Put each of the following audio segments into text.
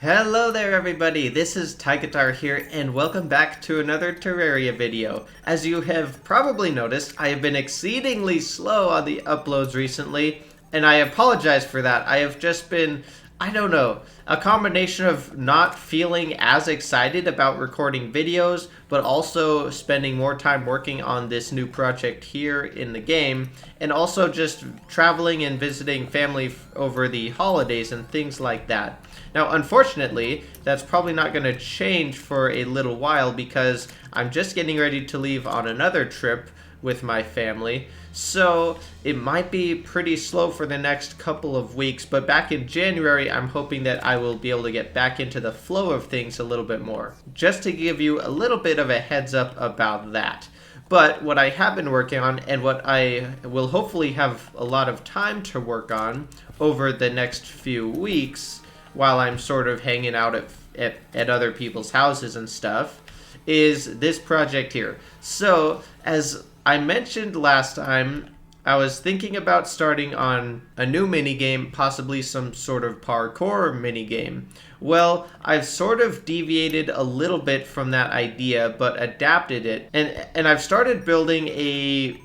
Hello there everybody, this is Tigitar here and welcome back to another Terraria video. As you have probably noticed, I have been exceedingly slow on the uploads recently, and I apologize for that. I have just been, a combination of not feeling as excited about recording videos, but also spending more time working on this new project here in the game, and also just traveling and visiting family over the holidays and things like that. Now, unfortunately, that's probably not going to change for a little while because I'm just getting ready to leave on another trip with my family. So it might be pretty slow for the next couple of weeks, but back in January, I'm hoping that I will be able to get back into the flow of things a little bit more. Just to give you a little bit of a heads up about that. But what I have been working on, and what I will hopefully have a lot of time to work on over the next few weeks, while I'm sort of hanging out at other people's houses and stuff, is this project here. So, as I mentioned last time, I was thinking about starting on a new minigame, possibly some sort of parkour minigame. Well, I've sort of deviated a little bit from that idea, but adapted it. And I've started building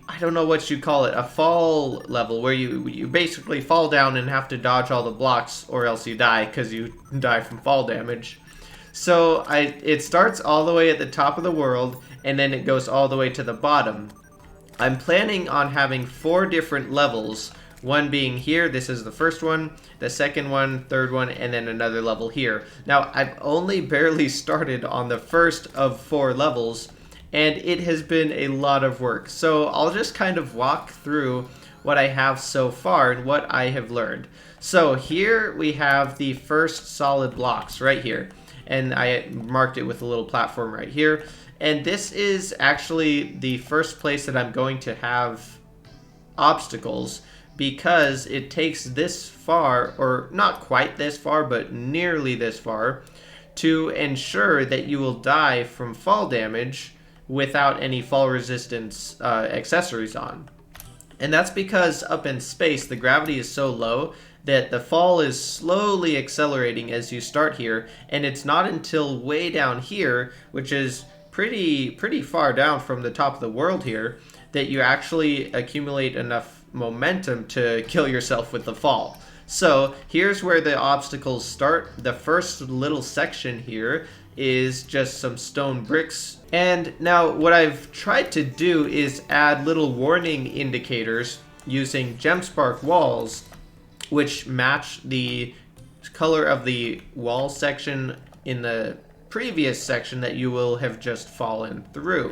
I don't know what you call it, a fall level, where you basically fall down and have to dodge all the blocks, or else you die, because you die from fall damage. So it starts all the way at the top of the world, and then it goes all the way to the bottom. I'm planning on having 4 different levels, one being here, this is the first one, the second one, third one, and then another level here. Now, I've only barely started on the first of 4 levels, and it has been a lot of work. So I'll just kind of walk through what I have so far and what I have learned. So here we have the first solid blocks right here, and I marked it with a little platform right here. And this is actually the first place that I'm going to have obstacles, because it takes this far, or not quite this far, but nearly this far, to ensure that you will die from fall damage without any fall resistance accessories on. And that's because up in space, the gravity is so low that the fall is slowly accelerating as you start here, and it's not until way down here, which is pretty far down from the top of the world here, that you actually accumulate enough momentum to kill yourself with the fall. So here's where the obstacles start. The first little section here is just some stone bricks. And now what I've tried to do is add little warning indicators using Gemspark walls, which match the color of the wall section in the previous section that you will have just fallen through.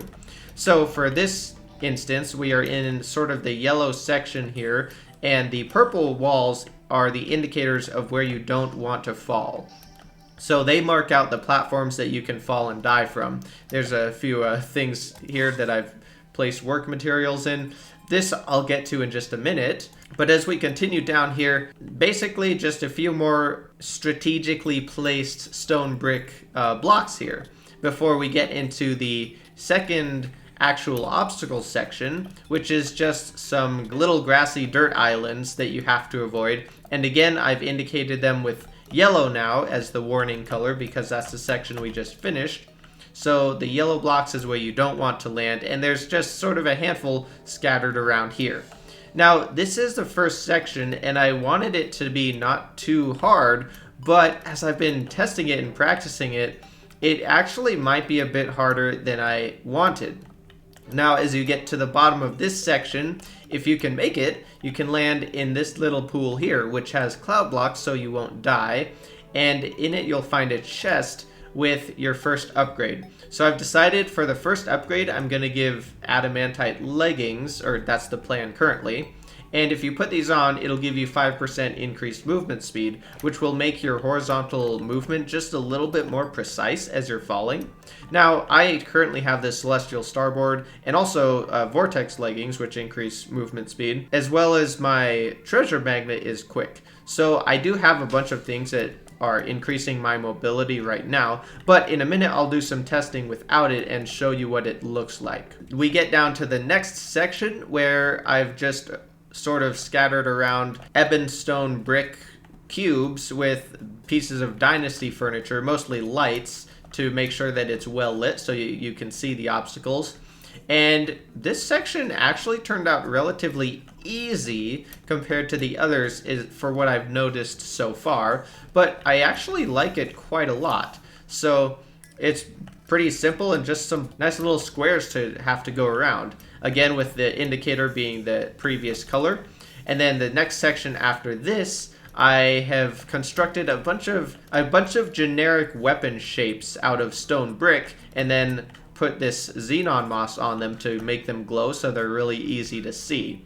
So for this instance, we are in sort of the yellow section here, and the purple walls are the indicators of where you don't want to fall. So they mark out the platforms that you can fall and die from. There's a few things here that I've placed work materials in. This I'll get to in just a minute. But as we continue down here, basically just a few more strategically placed stone brick blocks here before we get into the second actual obstacle section, which is just some little grassy dirt islands that you have to avoid. And again, I've indicated them with yellow now as the warning color, because that's the section we just finished. So the yellow blocks is where you don't want to land, and there's just sort of a handful scattered around here. Now, this is the first section, and I wanted it to be not too hard, but as I've been testing it and practicing it, it actually might be a bit harder than I wanted. Now, as you get to the bottom of this section, if you can make it, you can land in this little pool here, which has cloud blocks so you won't die, and in it you'll find a chest with your first upgrade. So I've decided for the first upgrade, I'm going to give Adamantite Leggings, or that's the plan currently. And if you put these on, it'll give you 5% increased movement speed, which will make your horizontal movement just a little bit more precise as you're falling. Now, I currently have this Celestial Starboard, and also Vortex Leggings, which increase movement speed, as well as my Treasure Magnet is quick. So I do have a bunch of things that are increasing my mobility right now, but in a minute I'll do some testing without it and show you what it looks like. We get down to the next section where I've just sort of scattered around ebon stone brick cubes with pieces of Dynasty furniture, mostly lights, to make sure that it's well lit so you can see the obstacles. And this section actually turned out relatively easy compared to the others for what I've noticed so far, but I actually like it quite a lot. So it's pretty simple and just some nice little squares to have to go around. Again, with the indicator being the previous color. And then the next section after this, I have constructed a bunch of generic weapon shapes out of stone brick, and then put this xenon moss on them to make them glow so they're really easy to see.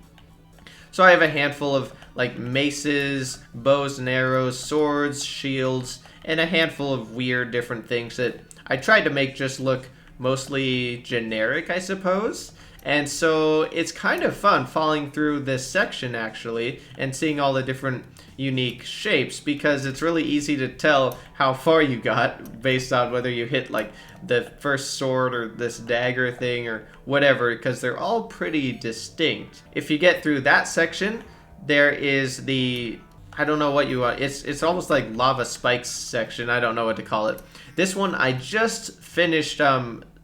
So I have a handful of like maces, bows and arrows, swords, shields, and a handful of weird different things that I tried to make just look mostly generic, I suppose. And so it's kind of fun falling through this section actually and seeing all the different unique shapes, because it's really easy to tell how far you got based on whether you hit like the first sword or this dagger thing or whatever, because they're all pretty distinct. If you get through that section, there is the, I don't know what you want, it's almost like lava spikes section, I don't know what to call it. This one I just finished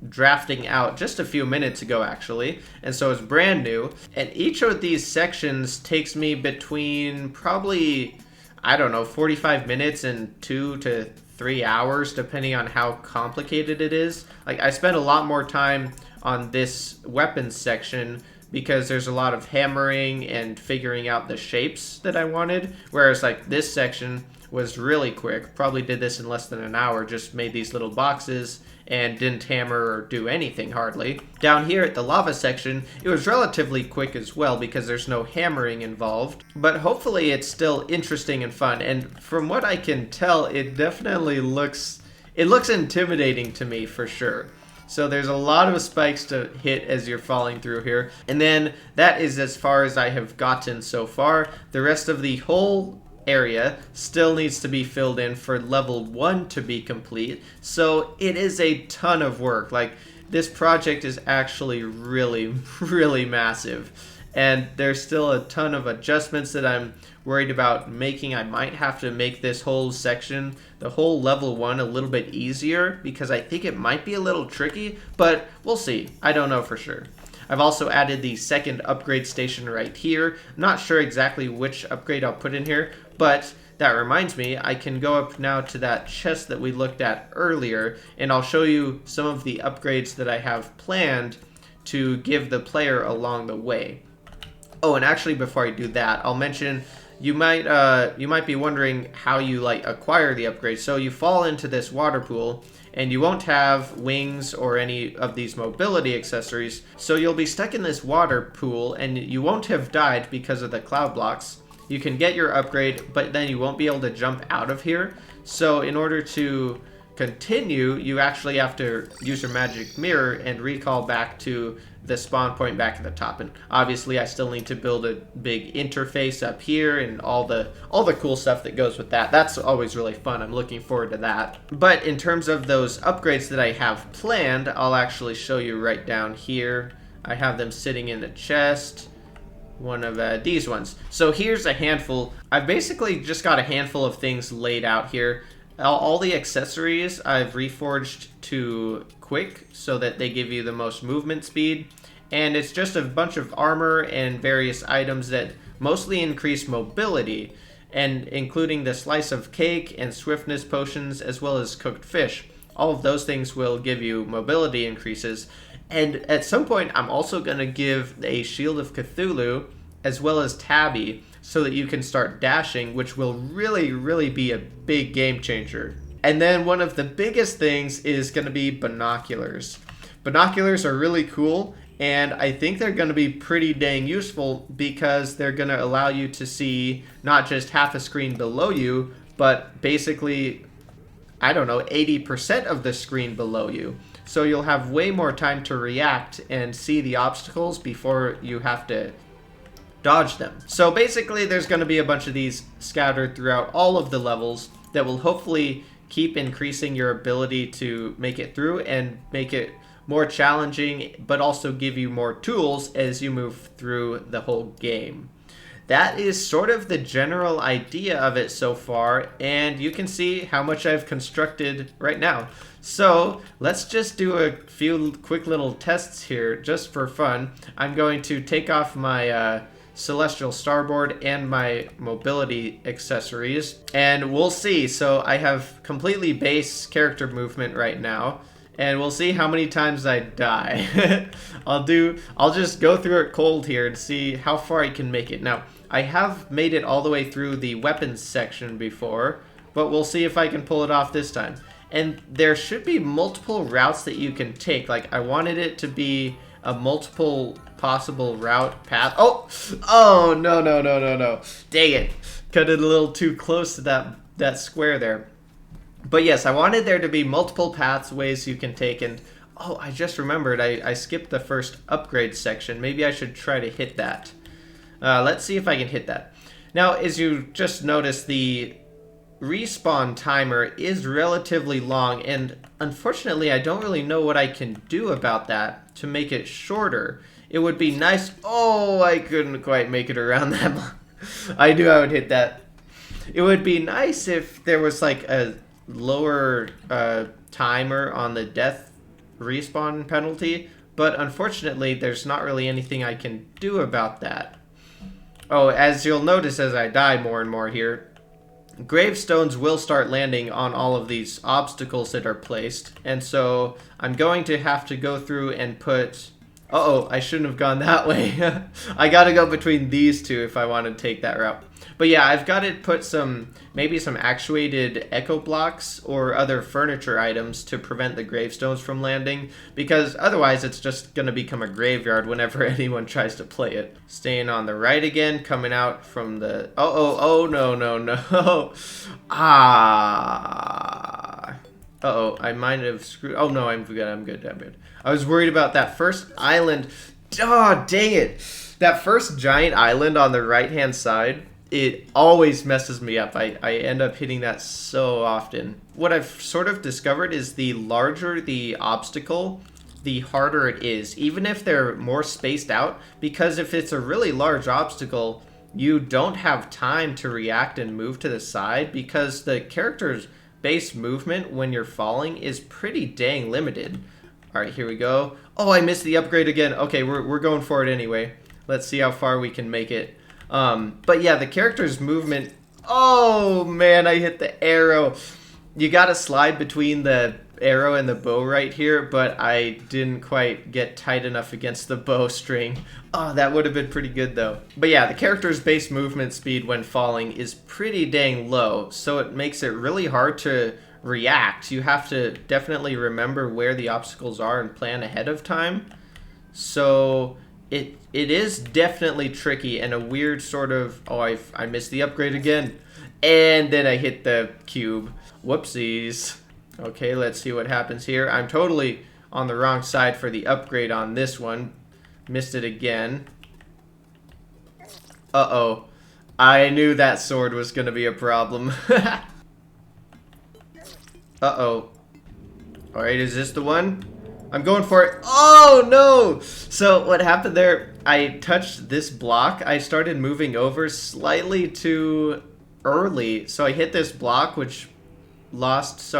drafting out just a few minutes ago actually, and so it's brand new, and each of these sections takes me between probably, I don't know, 45 minutes and 2 to 3 hours depending on how complicated it is. Like I spent a lot more time on this weapons section because there's a lot of hammering and figuring out the shapes that I wanted, whereas like this section was really quick. Probably did this in less than an hour, just made these little boxes and didn't hammer or do anything hardly. Down here at the lava section, it was relatively quick as well because there's no hammering involved, but hopefully it's still interesting and fun. And from what I can tell, it definitely looks intimidating to me for sure. So there's a lot of spikes to hit as you're falling through here. And then that is as far as I have gotten so far. The rest of the whole area still needs to be filled in for level 1 to be complete. So it is a ton of work. Like this project is actually really, really massive. And there's still a ton of adjustments that I'm worried about making. I might have to make this whole section, the whole level 1, a little bit easier because I think it might be a little tricky, but we'll see. I don't know for sure. I've also added the second upgrade station right here. I'm not sure exactly which upgrade I'll put in here, but that reminds me, I can go up now to that chest that we looked at earlier, and I'll show you some of the upgrades that I have planned to give the player along the way. Oh, and actually before I do that, I'll mention you might be wondering how you like acquire the upgrades. So you fall into this water pool and you won't have wings or any of these mobility accessories. So you'll be stuck in this water pool and you won't have died because of the cloud blocks. You can get your upgrade, but then you won't be able to jump out of here. So in order to continue, you actually have to use your magic mirror and recall back to the spawn point back at the top. And obviously I still need to build a big interface up here and all the cool stuff that goes with that. That's always really fun. I'm looking forward to that. But in terms of those upgrades that I have planned, I'll actually show you right down here. I have them sitting in a chest. One of these ones. So here's a handful. I've basically just got a handful of things laid out here. All the accessories I've reforged to quick so that they give you the most movement speed. And it's just a bunch of armor and various items that mostly increase mobility, and including the slice of cake and swiftness potions as well as cooked fish. All of those things will give you mobility increases. And at some point I'm also going to give a Shield of Cthulhu as well as Tabby so that you can start dashing, which will really, really be a big game changer. And then one of the biggest things is going to be binoculars. Binoculars are really cool, and I think they're going to be pretty dang useful because they're going to allow you to see not just half a screen below you, but basically, I don't know, 80% of the screen below you. So you'll have way more time to react and see the obstacles before you have to dodge them. So basically there's going to be a bunch of these scattered throughout all of the levels that will hopefully keep increasing your ability to make it through and make it more challenging, but also give you more tools as you move through the whole game. that is sort of the general idea of it so far, and you can see how much I've constructed right now. So let's just do a few quick little tests here just for fun. I'm going to take off my celestial starboard and my mobility accessories, and we'll see. So I have completely base character movement right now, and we'll see how many times I die. I'll just go through it cold here and see how far I can make it. Now, I have made it all the way through the weapons section before, but we'll see if I can pull it off this time. And there should be multiple routes that you can take. Like, I wanted it to be a multiple possible route path. Oh, no. Dang it. Cut it a little too close to that square there. But yes, I wanted there to be multiple pathways you can take. And, oh, I just remembered. I skipped the first upgrade section. Maybe I should try to hit that. Let's see if I can hit that. Now, as you just noticed, the respawn timer is relatively long, and unfortunately I don't really know what I can do about that to make it shorter. It would be nice. Oh, I couldn't quite make it around that long. I knew I would hit that. It would be nice if there was like a lower timer on the death respawn penalty, but unfortunately there's not really anything I can do about that. Oh, as you'll notice as I die more and more here, gravestones will start landing on all of these obstacles that are placed, and so I'm going to have to go through and put... Uh-oh, I shouldn't have gone that way. I gotta go between these two if I want to take that route. But yeah, I've got to put maybe some actuated echo blocks or other furniture items to prevent the gravestones from landing, because otherwise it's just going to become a graveyard whenever anyone tries to play it. Staying on the right again, coming out from the... Oh, no. Uh-oh, I might have screwed... Oh, no, I'm good. I was worried about that first island. Oh, dang it. That first giant island on the right-hand side, it always messes me up. I end up hitting that so often. What I've sort of discovered is the larger the obstacle, the harder it is, even if they're more spaced out, because if it's a really large obstacle, you don't have time to react and move to the side, because the character's base movement when you're falling is pretty dang limited. All right, here we go. Oh, I missed the upgrade again. Okay, we're going for it anyway. Let's see how far we can make it. But yeah, the character's movement... Oh, man, I hit the arrow. You gotta slide between the arrow and the bow right here, but I didn't quite get tight enough against the bowstring. Oh, that would have been pretty good, though. But yeah, the character's base movement speed when falling is pretty dang low, so it makes it really hard to react. You have to definitely remember where the obstacles are and plan ahead of time. So... It is definitely tricky and a weird sort of... Oh, I missed the upgrade again. And then I hit the cube. Whoopsies. Okay, let's see what happens here. I'm totally on the wrong side for the upgrade on this one. Missed it again. Uh-oh. I knew that sword was going to be a problem. Uh-oh. Alright, is this the one? I'm going for it. Oh, no! So what happened there, I touched this block. I started moving over slightly too early. So I hit this block, which lost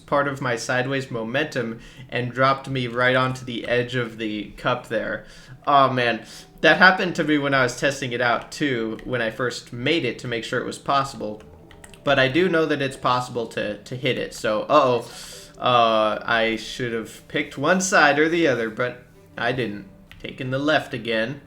part of my sideways momentum and dropped me right onto the edge of the cup there. Oh, man. That happened to me when I was testing it out, too, when I first made it to make sure it was possible. But I do know that it's possible to hit it. So, uh-oh. I should have picked one side or the other, but I didn't. Taking the left again.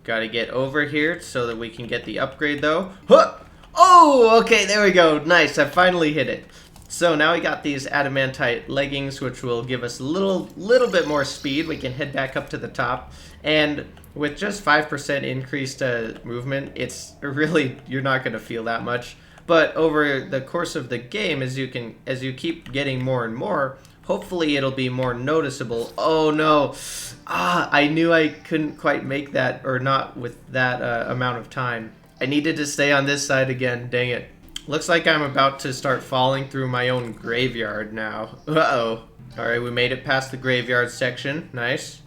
Gotta get over here so that we can get the upgrade, though. Huh! Oh, okay, there we go. Nice, I finally hit it. So now we got these Adamantite Leggings, which will give us a little bit more speed. We can head back up to the top. And with just 5% increased movement, it's really, you're not going to feel that much. But over the course of the game, as you keep getting more and more, hopefully it'll be more noticeable. Oh no! I knew I couldn't quite make that, or not with that amount of time. I needed to stay on this side again, dang it. Looks like I'm about to start falling through my own graveyard now. Uh-oh. Alright, we made it past the graveyard section. Nice.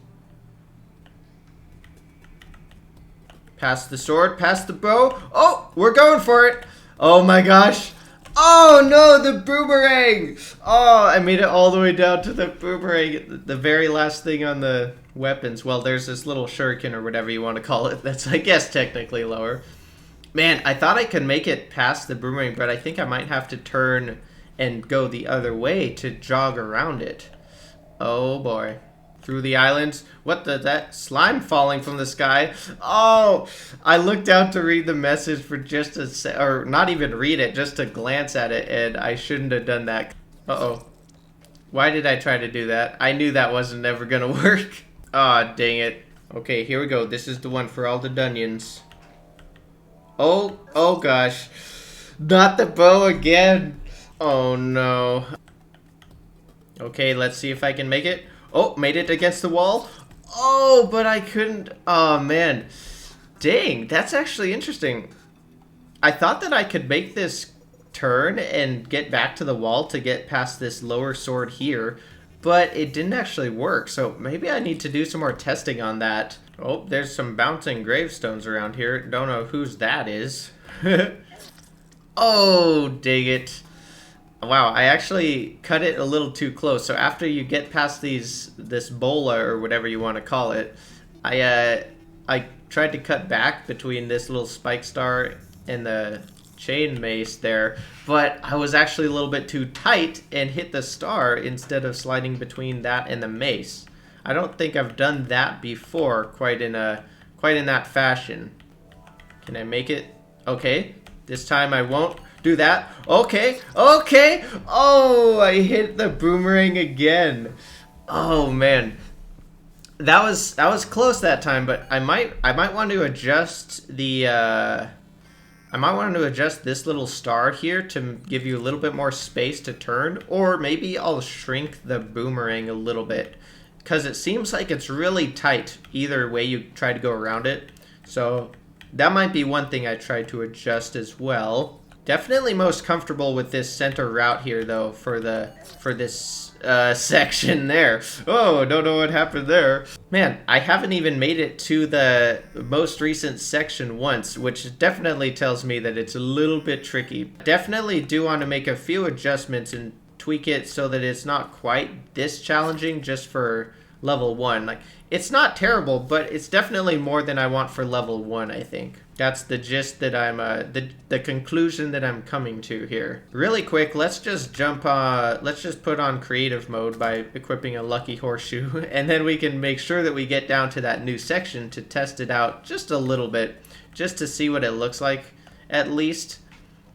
Pass the sword, pass the bow. Oh, we're going for it. Oh my gosh. Oh no, the boomerang. Oh, I made it all the way down to the boomerang. The very last thing on the weapons. Well, there's this little shuriken or whatever you want to call it. That's, I guess, technically lower. Man, I thought I could make it past the boomerang, but I think I might have to turn and go the other way to jog around it. Oh boy. Through the islands. What that slime falling from the sky? Oh, I looked out to read the message for just a or not even read it, just to glance at it, and I shouldn't have done that. Uh-oh. Why did I try to do that? I knew that wasn't ever gonna work. Aw, dang it. Okay, here we go. This is the one for all the Dunions. Oh gosh. Not the bow again. Oh no. Okay, let's see if I can make it. Oh, made it against the wall. Oh, but I couldn't. Oh, man. Dang, that's actually interesting. I thought that I could make this turn and get back to the wall to get past this lower sword here, but it didn't actually work. So maybe I need to do some more testing on that. Oh, there's some bouncing gravestones around here. Don't know whose that is. Oh, dang it. Wow, I actually cut it a little too close. So after you get past this bola or whatever you want to call it, I tried to cut back between this little spike star and the chain mace there, but I was actually a little bit too tight and hit the star instead of sliding between that and the mace. I don't think I've done that before quite in that fashion. Can I make it? Okay, this time I won't do that. Okay. Oh, I hit the boomerang again. Oh man, that was close that time. But I might want to adjust the I might want to adjust this little star here to give you a little bit more space to turn, or maybe I'll shrink the boomerang a little bit because it seems like it's really tight either way you try to go around it. So that might be one thing I try to adjust as well. Definitely most comfortable with this center route here, though, for this section there. Oh, don't know what happened there. Man, I haven't even made it to the most recent section once, which definitely tells me that it's a little bit tricky. Definitely do want to make a few adjustments and tweak it so that it's not quite this challenging just for level 1. Like, it's not terrible, but it's definitely more than I want for level 1, I think. That's the gist that I'm, the conclusion that I'm coming to here. Really quick, let's just put on creative mode by equipping a lucky horseshoe, and then we can make sure that we get down to that new section to test it out just a little bit, just to see what it looks like, at least,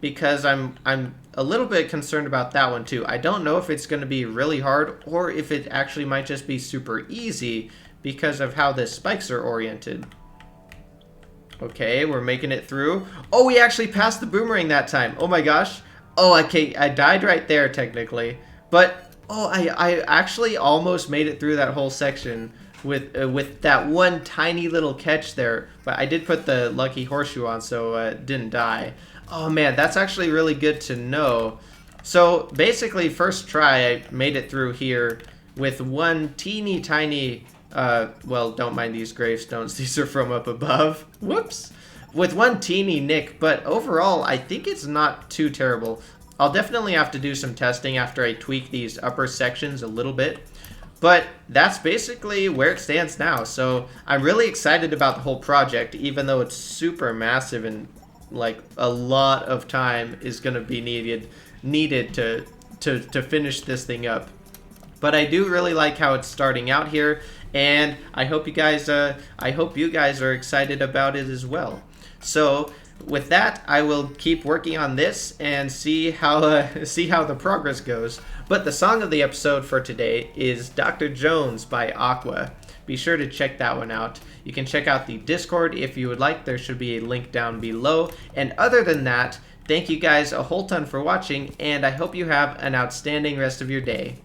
because I'm a little bit concerned about that one too. I don't know if it's going to be really hard, or if it actually might just be super easy because of how the spikes are oriented. Okay, we're making it through. Oh, we actually passed the boomerang that time. Oh my gosh. Oh, okay, I died right there technically. But, oh, I actually almost made it through that whole section with that one tiny little catch there. But I did put the lucky horseshoe on, so didn't die. Oh man, that's actually really good to know. So basically, first try, I made it through here with one teeny tiny... well, don't mind these gravestones. These are from up above. Whoops. With one teeny nick, but overall, I think it's not too terrible. I'll definitely have to do some testing after I tweak these upper sections a little bit. But that's basically where it stands now. So I'm really excited about the whole project, even though it's super massive and like a lot of time is going to be needed to finish this thing up. But I do really like how it's starting out here, and I hope you guys are excited about it as well. So with that, I will keep working on this and see how the progress goes. But the song of the episode for today is Dr. Jones by Aqua. Be sure to check that one out. You can check out the Discord if you would like. There should be a link down below. And other than that, thank you guys a whole ton for watching, and I hope you have an outstanding rest of your day.